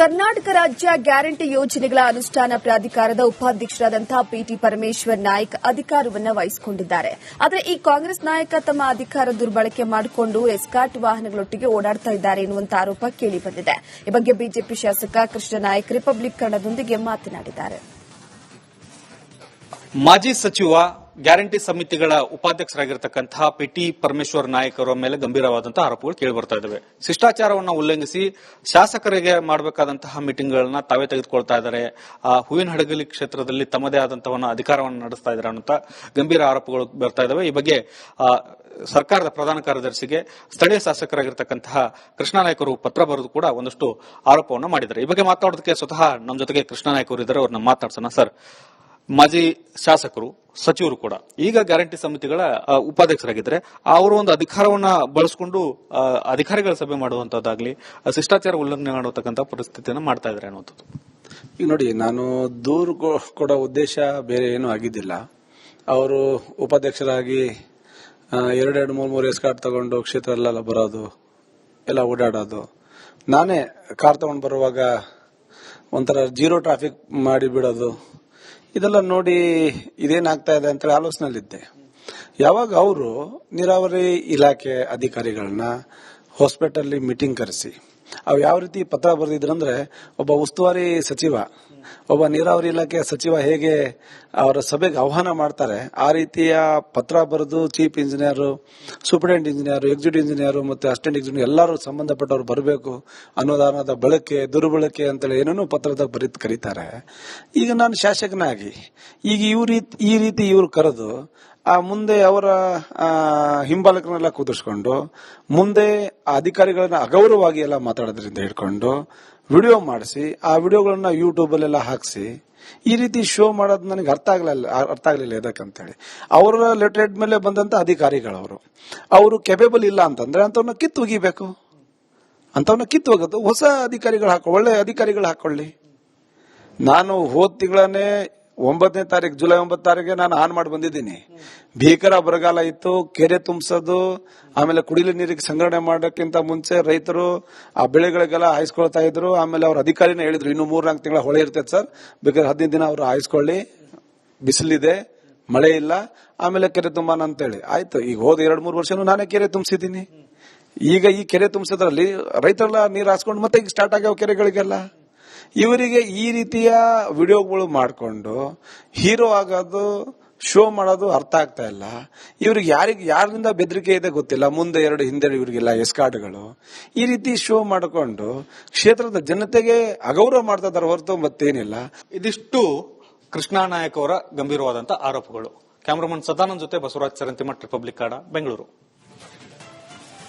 ಕರ್ನಾಟಕ ರಾಜ್ಯ ಗ್ಯಾರಂಟಿ ಯೋಜನೆಗಳ ಅನುಷ್ಠಾನ ಪ್ರಾಧಿಕಾರದ ಉಪಾಧ್ಯಕ್ಷರಾದಂತಹ ಪಿಟಿ ಪರಮೇಶ್ವರ್ ನಾಯ್ಕ್ ಅಧಿಕಾರವನ್ನು ವಹಿಸಿಕೊಂಡಿದ್ದಾರೆ. ಆದರೆ ಈ ಕಾಂಗ್ರೆಸ್ ನಾಯಕ ತಮ್ಮ ಅಧಿಕಾರ ದುರ್ಬಳಕೆ ಮಾಡಿಕೊಂಡು ಎಸ್ಕಾರ್ಟ್ ವಾಹನಗಳೊಟ್ಟಿಗೆ ಓಡಾಡ್ತಾ ಇದ್ದಾರೆ ಎನ್ನುವಂತ ಆರೋಪ ಕೇಳಿಬಂದಿದೆ. ಈ ಬಗ್ಗೆ ಬಿಜೆಪಿ ಶಾಸಕ ಕೃಷ್ಣ ನಾಯ್ಕ್ ರಿಪಬ್ಲಿಕ್ ಕನ್ನಡದೊಂದಿಗೆ ಮಾತನಾಡಿದ್ದಾರೆ. ಮಾಜಿ ಸಚಿವ ಗ್ಯಾರಂಟಿ ಸಮಿತಿಗಳ ಉಪಾಧ್ಯಕ್ಷರಾಗಿರತಕ್ಕಂತಹ ಪಿಟಿ ಪರಮೇಶ್ವರ್ ನಾಯ್ಕ್ ಅವರ ಮೇಲೆ ಗಂಭೀರವಾದಂತಹ ಆರೋಪಗಳು ಕೇಳಿಬರ್ತಾ ಇದ್ದಾವೆ. ಶಿಷ್ಟಾಚಾರವನ್ನು ಉಲ್ಲಂಘಿಸಿ ಶಾಸಕರಿಗೆ ಮಾಡಬೇಕಾದಂತಹ ಮೀಟಿಂಗ್ಗಳನ್ನ ತಾವೇ ತೆಗೆದುಕೊಳ್ತಾ ಇದ್ದಾರೆ. ಹೂವಿನ ಹಡಗಲಿ ಕ್ಷೇತ್ರದಲ್ಲಿ ತಮ್ಮದೇ ಆದಂತಹ ಅಧಿಕಾರವನ್ನು ನಡೆಸ್ತಾ ಇದ್ದಾರೆ ಅನ್ನುವಂತ ಗಂಭೀರ ಆರೋಪಗಳು ಬರ್ತಾ ಇದ್ದಾವೆ. ಈ ಬಗ್ಗೆ ಸರ್ಕಾರದ ಪ್ರಧಾನ ಕಾರ್ಯದರ್ಶಿಗೆ ಸ್ಥಳೀಯ ಶಾಸಕರಾಗಿರ್ತಕ್ಕಂತಹ ಕೃಷ್ಣ ನಾಯ್ಕ ಅವರು ಪತ್ರ ಬರೆದು ಕೂಡ ಒಂದಷ್ಟು ಆರೋಪವನ್ನು ಮಾಡಿದ್ದಾರೆ. ಈ ಬಗ್ಗೆ ಮಾತಾಡೋದಕ್ಕೆ ಸ್ವತಃ ನಮ್ಮ ಜೊತೆಗೆ ಕೃಷ್ಣ ನಾಯ್ಕ ಅವರು ಇದ್ದಾರೆ. ಅವ್ರನ್ನ ಮಾತಾಡ್ಸೋಣ. ಸರ್, ಮಾಜಿ ಶಾಸಕರು, ಸಚಿವರು ಕೂಡ ಈಗ ಗ್ಯಾರಂಟಿ ಸಮಿತಿಗಳ ಉಪಾಧ್ಯಕ್ಷರಾಗಿದ್ದಾರೆ. ಅವರು ಒಂದು ಅಧಿಕಾರವನ್ನ ಬಳಸಿಕೊಂಡು ಅಧಿಕಾರಿಗಳ ಸಭೆ ಮಾಡುವಂತದ್ದಾಗ್ಲಿ, ಶಿಷ್ಟಾಚಾರ ಉಲ್ಲಂಘನೆ ಮಾಡತಕ್ಕಂಥ ಪರಿಸ್ಥಿತಿಯನ್ನು ಮಾಡ್ತಾ ಇದ್ದಾರೆ ಅನ್ನುವಂಥದ್ದು. ಈಗ ನೋಡಿ, ನಾನು ದೂರು ಕೊಡೋ ಉದ್ದೇಶ ಬೇರೆ ಏನೂ ಆಗಿದ್ದಿಲ್ಲ. ಅವರು ಉಪಾಧ್ಯಕ್ಷರಾಗಿ ಎರಡೆರಡು ಮೂರು ಎಸ್ಕಾರ್ಟ್ ತಗೊಂಡು ಕ್ಷೇತ್ರ ಎಲ್ಲ ಬರೋದು, ಎಲ್ಲ ಓಡಾಡೋದು, ನಾನೇ ಕಾರ್ ತಗೊಂಡು ಬರುವಾಗ ಒಂಥರ ಜೀರೋ ಟ್ರಾಫಿಕ್ ಮಾಡಿ ಬಿಡೋದು, ಇದೆಲ್ಲ ನೋಡಿ ಇದೇನಾಗ್ತಾ ಇದೆ ಅಂತ ಆಲೋಚನೆಯಲ್ಲಿದ್ದೆ. ಯಾವಾಗ ಅವರು ನೀರಾವರಿ ಇಲಾಖೆ ಅಧಿಕಾರಿಗಳನ್ನ ಹಾಸ್ಪಿಟಲ್ ಮೀಟಿಂಗ್ ಕರೆಸಿ ಅವು ಯಾವ ರೀತಿ ಪತ್ರ ಬರೆದಿದ್ರಂದ್ರೆ, ಒಬ್ಬ ಉಸ್ತುವಾರಿ ಸಚಿವ, ಒಬ್ಬ ನೀರಾವರಿ ಇಲಾಖೆಯ ಸಚಿವ ಹೇಗೆ ಅವರ ಸಭೆಗೆ ಆಹ್ವಾನ ಮಾಡ್ತಾರೆ, ಆ ರೀತಿಯ ಪತ್ರ ಬರೆದು chief engineer, superintendent engineer, executive engineer ಮತ್ತು ಅಸಿಸ್ಟೆಂಟ್ ಇಂಜಿನಿಯರ್ ಎಲ್ಲರೂ ಸಂಬಂಧಪಟ್ಟವರು ಬರಬೇಕು, ಅನುದಾನದ ಬಳಕೆ ದುರ್ಬಳಕೆ ಅಂತೇಳಿ ಏನೇನೋ ಪತ್ರದಾಗ ಬರೆದು ಕರೀತಾರೆ. ಈಗ ನಾನು ಶಾಸಕನಾಗಿ ಈಗ ಈ ರೀತಿ ಇವರು ಕರೆದು ಮುಂದೆ ಅವರ ಹಿಂಬಾಲಕರನ್ನೆಲ್ಲ ಕೂದಿಸ್ಕೊಂಡು ಮುಂದೆ ಅಧಿಕಾರಿಗಳನ್ನ ಅಗೌರವವಾಗಿ ಎಲ್ಲ ಮಾತಾಡೋದ್ರಿಂದ ಹಿಡ್ಕೊಂಡು ವಿಡಿಯೋ ಮಾಡಿಸಿ ಆ ವಿಡಿಯೋಗಳನ್ನ ಯೂಟ್ಯೂಬ್ ಅಲ್ಲೆಲ್ಲ ಹಾಕಿಸಿ ಈ ರೀತಿ ಶೋ ಮಾಡೋದು ನನಗೆ ಅರ್ಥ ಆಗ್ಲಿಲ್ಲ ಯಾಕಂತೇಳಿ. ಅವರ ಲೆಟರ್ ಮೇಲೆ ಬಂದಂತ ಅಧಿಕಾರಿಗಳವರು ಅವರು ಕೆಪೇಬಲ್ ಇಲ್ಲ ಅಂತಂದ್ರೆ ಅಂತವ್ರನ್ನ ಕಿತ್ತು ಒಗಿಬೇಕು, ಅಂತವ್ರನ್ನ ಕಿತ್ತು ಹೋಗೋದು, ಹೊಸ ಅಧಿಕಾರಿಗಳು ಒಳ್ಳೆ ಅಧಿಕಾರಿಗಳು ಹಾಕೊಳ್ಳಿ. ನಾನು ಹೋದ ತಿಂಗಳನ್ನೇ 9ನೇ ತಾರೀಕು ಜುಲೈ 9 ತಾರೀಕಿಗೆ ನಾನು ಆನ್ ಮಾಡಿ ಬಂದಿದ್ದೀನಿ. ಭೀಕರ ಬರಗಾಲ ಇತ್ತು, ಕೆರೆ ತುಂಬಿಸೋದು, ಆಮೇಲೆ ಕುಡಿಯಲು ನೀರಿಗೆ ಸಂಗ್ರಹಣೆ ಮಾಡೋಕ್ಕಿಂತ ಮುಂಚೆ ರೈತರು ಆ ಬೆಳೆಗಳಿಗೆಲ್ಲ ಹಾಯಿಸ್ಕೊಳ್ತಾ ಇದ್ರು. ಆಮೇಲೆ ಅವ್ರ ಅಧಿಕಾರಿನೇ ಹೇಳಿದ್ರು, ಇನ್ನು 3-4 ತಿಂಗಳ ಹೊಳೆ ಇರ್ತೈತೆ ಸರ್, ಬೇಕಾದ್ರೆ 15 ದಿನ ಅವರು ಹಾಯಿಸ್ಕೊಳ್ಳಿ, ಬಿಸಿಲಿದೆ, ಮಳೆ ಇಲ್ಲ, ಆಮೇಲೆ ಕೆರೆ ತುಂಬಾನ ಅಂತೇಳಿ. ಆಯ್ತು, ಈಗ ಹೋದ 2-3 ವರ್ಷನೂ ನಾನೇ ಕೆರೆ ತುಂಬಿಸಿದ್ದೀನಿ. ಈಗ ಈ ಕೆರೆ ತುಂಬಿಸೋದ್ರಲ್ಲಿ ರೈತರೆಲ್ಲ ನೀರು ಹಾಸ್ಕೊಂಡು ಮತ್ತೆ ಈಗ ಸ್ಟಾರ್ಟ್ ಆಗ್ಯಾವ ಕೆರೆಗಳಿಗೆಲ್ಲ. ಇವರಿಗೆ ಈ ರೀತಿಯ ವಿಡಿಯೋಗಳು ಮಾಡಿಕೊಂಡು ಹೀರೋ ಆಗೋದು, ಶೋ ಮಾಡೋದು ಅರ್ಥ ಆಗ್ತಾ ಇಲ್ಲ. ಇವ್ರಿಗೆ ಯಾರಿಂದ ಬೆದರಿಕೆ ಇದೆ ಗೊತ್ತಿಲ್ಲ. ಮುಂದೆ 2 ಹಿಂದೆ ಇವರಿಗೆಲ್ಲ ಎಸ್ಕಾರ್ಟ್ಗಳು ಈ ರೀತಿ ಶೋ ಮಾಡಿಕೊಂಡು ಕ್ಷೇತ್ರದ ಜನತೆಗೆ ಅಗೌರವ ಮಾಡ್ತಾ ಇದ್ದಾರೆ ಹೊರತು ಮತ್ತೇನಿಲ್ಲ. ಇದಿಷ್ಟು ಕೃಷ್ಣ ನಾಯಕ್ ಅವರ ಗಂಭೀರವಾದಂತಹ ಆರೋಪಗಳು. ಕ್ಯಾಮರಾಮನ್ ಸದಾನಂದ್ ಜೊತೆ ಬಸವರಾಜ್ ಚರಂತಿಮಠ್, ರಿಪಬ್ಲಿಕ್ ಕನ್ನಡ, ಬೆಂಗಳೂರು.